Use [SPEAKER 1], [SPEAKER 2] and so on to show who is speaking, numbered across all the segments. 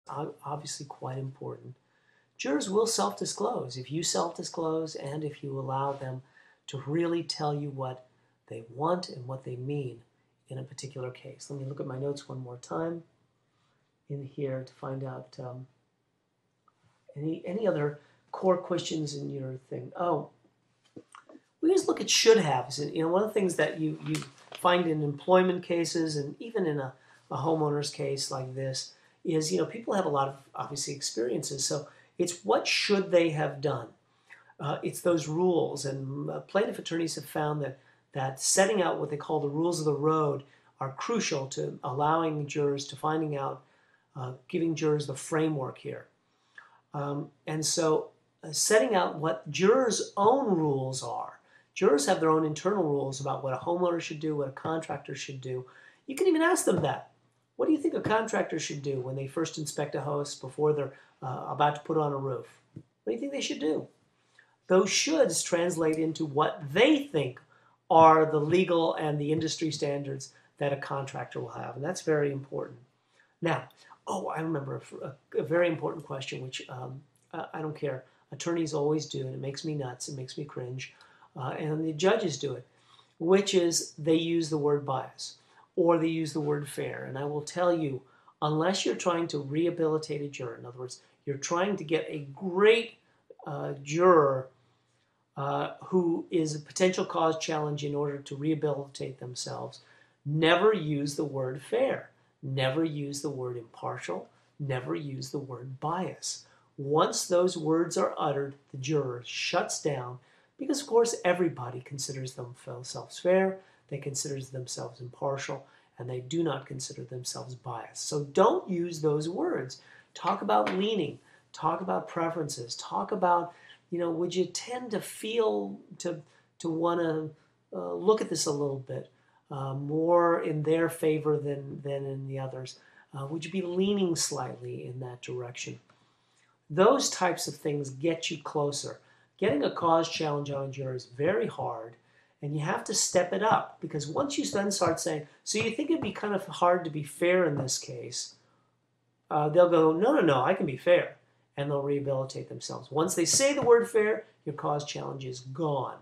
[SPEAKER 1] obviously quite important. Jurors will self-disclose. If you self-disclose and if you allow them to really tell you what they want and what they mean in a particular case. Let me look at my notes one more time in here to find out any other core questions in your thing. Oh, we always look at should haves. And one of the things that you find in employment cases and even in a homeowner's case like this is, people have a lot of obviously experiences. So it's what should they have done. It's those rules, and plaintiff attorneys have found that setting out what they call the rules of the road are crucial to allowing jurors to finding out, giving jurors the framework here. And so setting out what jurors' own rules are. Jurors have their own internal rules about what a homeowner should do, what a contractor should do. You can even ask them that. What do you think a contractor should do when they first inspect a house before they're about to put on a roof? What do you think they should do? Those shoulds translate into what they think are the legal and the industry standards that a contractor will have, and that's very important. Now, I remember a very important question, which I don't care. Attorneys always do, and it makes me nuts, it makes me cringe, and the judges do it, which is they use the word bias, or they use the word fair. And I will tell you, unless you're trying to rehabilitate a juror, in other words, you're trying to get a great juror who is a potential cause challenge in order to rehabilitate themselves, never use the word fair. Never use the word impartial. Never use the word bias. Once those words are uttered, the juror shuts down because, of course, everybody considers themselves fair, they consider themselves impartial, and they do not consider themselves biased. So don't use those words. Talk about leaning. Talk about preferences. Talk about, would you tend to feel to want to look at this a little bit more in their favor than in the others? Would you be leaning slightly in that direction? Those types of things get you closer. Getting a cause challenge on a juror is very hard, and you have to step it up, because once you then start saying, so you think it'd be kind of hard to be fair in this case, they'll go, no, I can be fair, and they'll rehabilitate themselves. Once they say the word fair, your cause challenge is gone,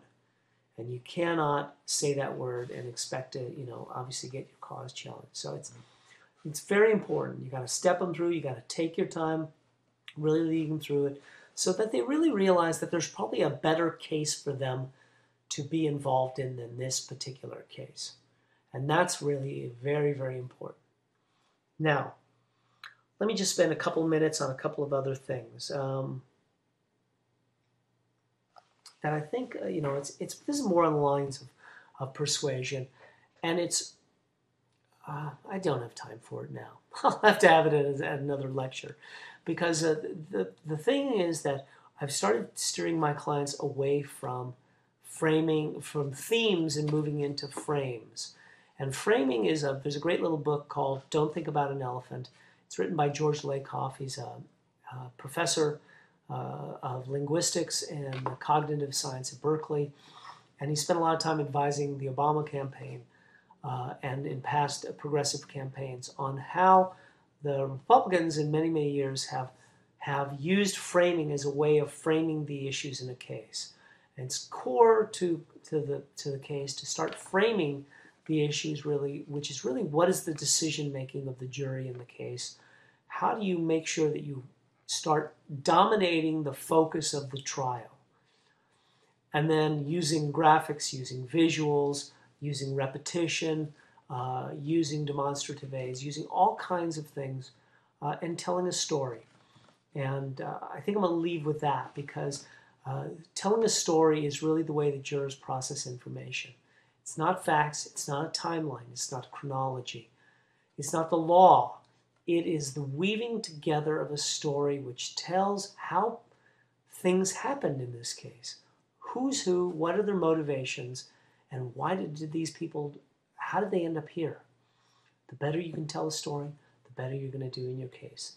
[SPEAKER 1] and you cannot say that word and expect to, obviously get your cause challenge. So it's very important. You got to step them through. You got to take your time, really lead them through it, so that they really realize that there's probably a better case for them to be involved in than this particular case. And that's really very, very important. Now, let me just spend a couple minutes on a couple of other things that I think, this is more on the lines of persuasion, and it's, I don't have time for it now. I'll have to have it at another lecture, because the thing is that I've started steering my clients away from framing, from themes, and moving into frames. And framing is there's a great little book called Don't Think About an Elephant. It's written by George Lakoff. He's a professor of linguistics and cognitive science at Berkeley. And he spent a lot of time advising the Obama campaign and in past progressive campaigns on how the Republicans in many, many years have used framing as a way of framing the issues in a case. And it's core to the case to start framing the issues, really, which is really what is the decision making of the jury in the case. How do you make sure that you start dominating the focus of the trial? And then using graphics, using visuals, using repetition, using demonstrative aids, using all kinds of things, and telling a story. And I think I'm going to leave with that, because telling a story is really the way the jurors process information. It's not facts, it's not a timeline, it's not chronology, it's not the law. It is the weaving together of a story which tells how things happened in this case. Who's who, what are their motivations, and why did these people, how did they end up here? The better you can tell a story, the better you're going to do in your case.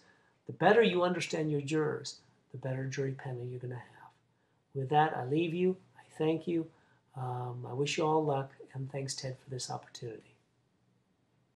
[SPEAKER 1] The better you understand your jurors, the better jury panel you're going to have. With that, I leave you. I thank you. I wish you all luck, and thanks, Ted, for this opportunity.